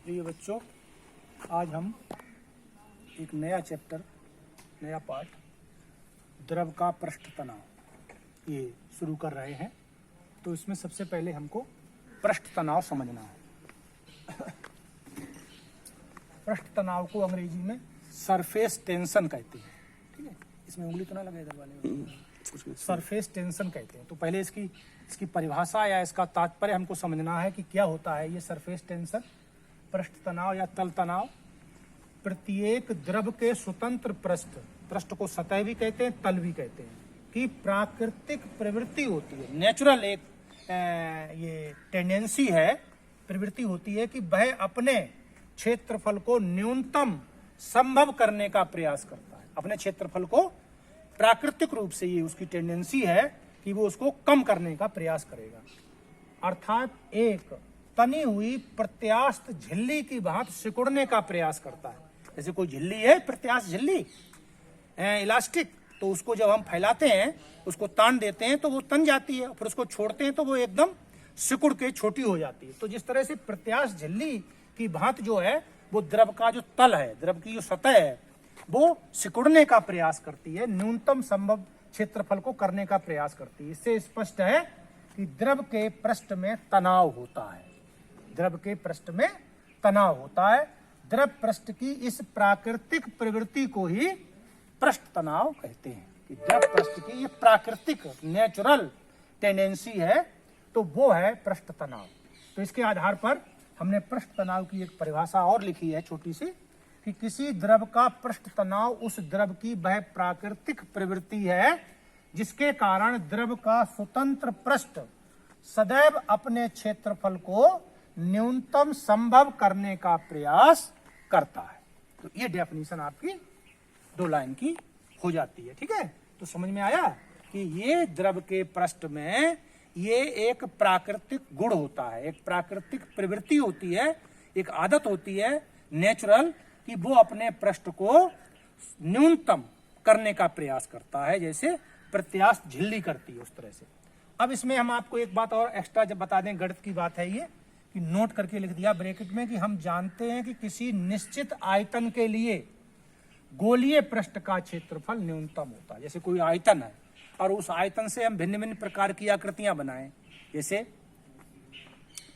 प्रिय बच्चों, आज हम एक नया चैप्टर, नया पाठ द्रव का पृष्ठ तनाव ये शुरू कर रहे हैं। तो इसमें सबसे पहले हमको पृष्ठ तनाव समझना है। पृष्ठ तनाव को अंग्रेजी में सरफेस टेंशन कहते हैं। ठीक है, इसमें उंगली तो ना लगे इधर वाले, सरफेस टेंशन कहते हैं। तो पहले इसकी परिभाषा या इसका तात्पर्य हमको समझना है कि क्या होता है ये सरफेस टेंशन, पृष्ठ तनाव या तल तनाव। प्रत्येक द्रव के स्वतंत्र पृष्ठ को सतह भी कहते हैं, तल भी कहते हैं, कि प्राकृतिक प्रवृत्ति होती है, नेचुरल एक ये टेंडेंसी है, प्रवृत्ति होती है कि वह अपने क्षेत्रफल को न्यूनतम संभव करने का प्रयास करता है। अपने क्षेत्रफल को प्राकृतिक रूप से ये उसकी टेंडेंसी है कि वो उसको कम करने का प्रयास करेगा। अर्थात एक तनी हुई प्रत्यास्थ झिल्ली की भांति सिकुड़ने का प्रयास करता है। जैसे कोई झिल्ली है, प्रत्यास्थ झिल्ली, इलास्टिक, तो उसको जब हम फैलाते हैं, उसको तान देते हैं तो वो तन जाती है, फिर उसको छोड़ते हैं तो वो एकदम सिकुड़ के छोटी हो जाती है। तो जिस तरह से प्रत्यास्थ झिल्ली की भांति जो है वो द्रव का जो तल है, द्रव की जो सतह है, वो सिकुड़ने का प्रयास करती है, न्यूनतम संभव क्षेत्रफल को करने का प्रयास करती है। इससे स्पष्ट है कि द्रव के पृष्ठ में तनाव होता है। द्रव के पृष्ठ में तनाव होता है। द्रव पृष्ठ की इस प्राकृतिक प्रवृत्ति को ही पृष्ठ तनाव कहते हैं। कि द्रव पृष्ठ की ये प्राकृतिक नेचुरल टेंडेंसी है, तो वो है पृष्ठ तनाव। तो इसके आधार पर हमने पृष्ठ तनाव की एक परिभाषा और लिखी है छोटी सी, कि किसी द्रव का पृष्ठ तनाव उस द्रव की वह प्राकृतिक प्रवृत्ति है जिसके कारण द्रव का स्वतंत्र पृष्ठ सदैव अपने क्षेत्रफल को न्यूनतम संभव करने का प्रयास करता है। तो ये डेफिनेशन आपकी 2 लाइन की हो जाती है। ठीक है, तो समझ में आया कि ये द्रव के पृष्ठ में ये एक प्राकृतिक गुण होता है, एक प्राकृतिक प्रवृत्ति होती है, एक आदत होती है नेचुरल, कि वो अपने पृष्ठ को न्यूनतम करने का प्रयास करता है, जैसे प्रत्यास्थ झिल्ली करती है उस तरह से। अब इसमें हम आपको एक बात और एक्स्ट्रा जब बता दें, गणित की बात है ये, कि नोट करके लिख दिया ब्रैकेट में, कि हम जानते हैं कि किसी निश्चित आयतन के लिए गोलीय पृष्ठ का क्षेत्रफल न्यूनतम होता है। जैसे कोई आयतन है और उस आयतन से हम भिन्न भिन्न प्रकार की आकृतियां बनाएं, जैसे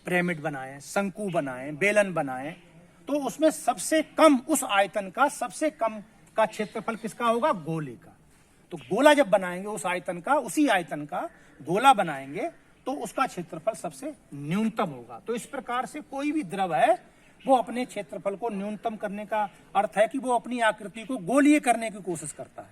पिरामिड बनाएं, शंकु बनाएं, बेलन बनाएं, तो उसमें सबसे कम उस आयतन का सबसे कम का क्षेत्रफल किसका होगा? गोले का। तो गोला जब बनाएंगे उस आयतन का, उसी आयतन का गोला बनाएंगे तो उसका क्षेत्रफल सबसे न्यूनतम होगा। तो इस प्रकार से कोई भी द्रव है वो अपने क्षेत्रफल को न्यूनतम करने का अर्थ है कि वो अपनी आकृति को गोलीय करने की कोशिश करता है।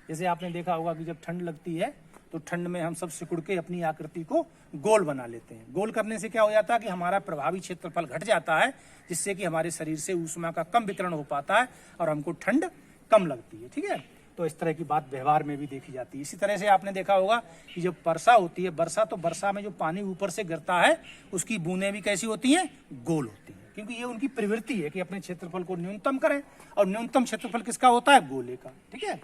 जैसे आपने देखा होगा कि जब ठंड लगती है तो ठंड में हम सब सिकुड़ के अपनी आकृति को गोल बना लेते हैं। गोल करने से क्या हो जाता है कि हमारा प्रभावी क्षेत्रफल घट जाता है, जिससे कि हमारे शरीर से ऊष्मा का कम वितरण हो पाता है और हमको ठंड कम लगती है। ठीक है, तो इस तरह की बात व्यवहार में भी देखी जाती है। इसी तरह से आपने देखा होगा कि जब वर्षा होती है, वर्षा में जो पानी ऊपर से गिरता है उसकी बूंदें भी कैसी होती हैं? गोल होती हैं, क्योंकि ये उनकी प्रवृत्ति है कि अपने क्षेत्रफल को न्यूनतम करें, और न्यूनतम क्षेत्रफल किसका होता है? गोले का। ठीक है,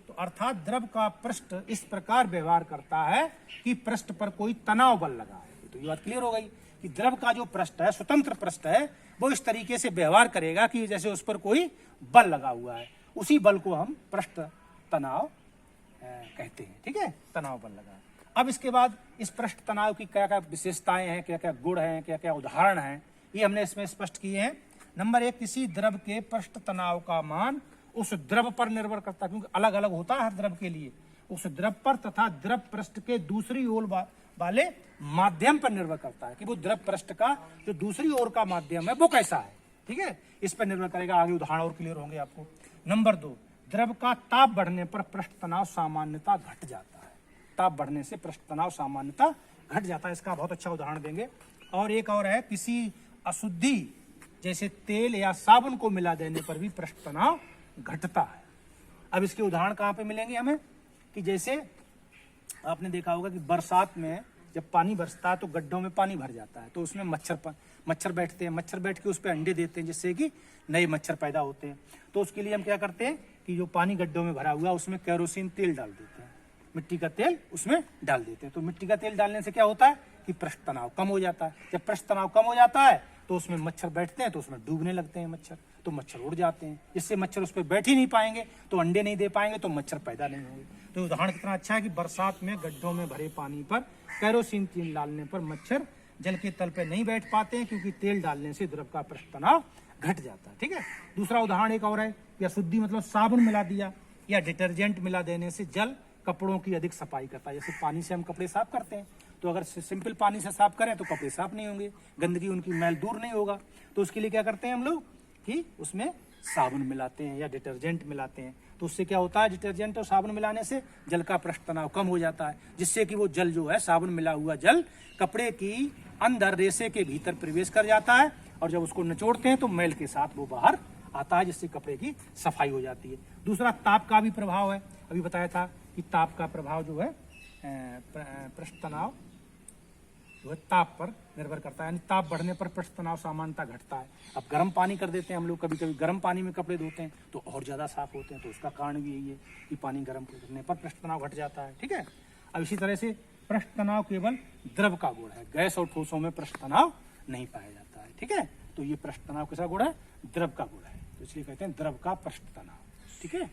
तो अर्थात द्रव का पृष्ठ इस प्रकार व्यवहार करता है कि पृष्ठ पर कोई तनाव बल लगा है। तो ये बात क्लियर हो गई कि द्रव का जो पृष्ठ है, स्वतंत्र पृष्ठ है, वो इस तरीके से व्यवहार करेगा कि जैसे उस पर कोई बल लगा हुआ है। उसी बल को हम पृष्ठ तनाव कहते हैं। ठीक है, तनाव बल लगा। अब इसके बाद इस पृष्ठ तनाव की क्या क्या विशेषताएं हैं, क्या क्या गुण हैं, क्या क्या उदाहरण हैं, ये हमने इसमें स्पष्ट किए हैं। नंबर 1, किसी द्रव के पृष्ठ तनाव का मान उस द्रव पर निर्भर करता है, क्योंकि अलग अलग होता है हर द्रव के लिए, उस द्रव पर तथा द्रव पृष्ठ के दूसरी ओर वाले माध्यम पर निर्भर करता है कि वो द्रव पृष्ठ का जो दूसरी ओर का माध्यम है वो कैसा है। ठीक है, इस पर निर्भर करेगा। आगे उदाहरण और क्लियर होंगे आपको। नंबर 2, द्रव का ताप बढ़ने पर पृष्ठ तनाव सामान्यता घट जाता है। ताप बढ़ने से पृष्ठ तनाव सामान्यता घट जाता है, इसका बहुत अच्छा उदाहरण देंगे। और एक और है, किसी अशुद्धि जैसे तेल या साबुन को मिला देने पर भी पृष्ठ तनाव घटता है। अब इसके उदाहरण कहाँ पे मिलेंगे हमें? कि जैसे आपने देखा होगा कि बरसात में जब पानी बरसता है तो गड्ढों में पानी भर जाता है, तो उसमें मच्छर बैठते हैं, मच्छर बैठ के उस पर अंडे देते हैं, जिससे कि नए मच्छर पैदा होते हैं। तो उसके लिए हम क्या करते हैं कि जो पानी गड्ढों में भरा हुआ उसमें केरोसिन तेल डाल देते हैं, मिट्टी का तेल उसमें डाल देते हैं। तो मिट्टी का तेल डालने से क्या होता है कि पृष्ठ तनाव कम हो जाता है। जब पृष्ठ तनाव कम हो जाता है तो उसमें मच्छर बैठते हैं तो उसमें डूबने लगते हैं मच्छर, तो मच्छर उड़ जाते हैं। जिससे मच्छर उस पर बैठ ही नहीं पाएंगे तो अंडे नहीं दे पाएंगे, तो मच्छर पैदा नहीं होंगे। तो उदाहरण कितना अच्छा है कि बरसात में गड्ढों में भरे पानी पर केरोसिन तेल डालने पर मच्छर जल के तल पे नहीं बैठ पाते हैं, क्योंकि तेल डालने से द्रव का पृष्ठ तनाव घट जाता है। ठीक है। दूसरा उदाहरण एक और है, या शुद्धि मतलब साबुन मिला दिया या डिटर्जेंट मिला देने से जल कपड़ों की अधिक सफाई करता है। जैसे पानी से हम कपड़े साफ करते हैं, तो अगर सिंपल पानी से साफ करें तो कपड़े साफ नहीं होंगे, गंदगी उनकी मैल दूर नहीं होगा। तो उसके लिए क्या करते हैं हम लोग कि उसमें साबुन मिलाते हैं या डिटर्जेंट मिलाते हैं। तो उससे क्या होता है, डिटर्जेंट और साबुन मिलाने से जल का पृष्ठ तनाव कम हो जाता है, जिससे कि वो जल जो है, साबुन मिला हुआ जल कपड़े की अंदर रेशे के भीतर प्रवेश कर जाता है, और जब उसको निचोड़ते हैं तो मैल के साथ वो बाहर आता है, जिससे कपड़े की सफाई हो जाती है। दूसरा ताप का भी प्रभाव है। अभी बताया था कि ताप का प्रभाव जो है पृष्ठ तनाव जो है ताप पर निर्भर करता है, यानी ताप बढ़ने पर पृष्ठ तनाव सामान्यतः घटता है। अब गर्म पानी कर देते हैं हम लोग, कभी कभी गर्म पानी में कपड़े धोते हैं तो और ज़्यादा साफ होते हैं, तो उसका कारण भी यही है कि पानी गर्म करने पर पृष्ठ तनाव घट जाता है। ठीक है। अब इसी तरह से पृष्ठ तनाव केवल द्रव का गुण है, गैस और ठोसों में पृष्ठ तनाव नहीं पाया जाता है। ठीक है। तो ये पृष्ठ तनाव कैसा गुण है, द्रव का गुण है, तो इसलिए कहते हैं द्रव का पृष्ठ तनाव। ठीक है।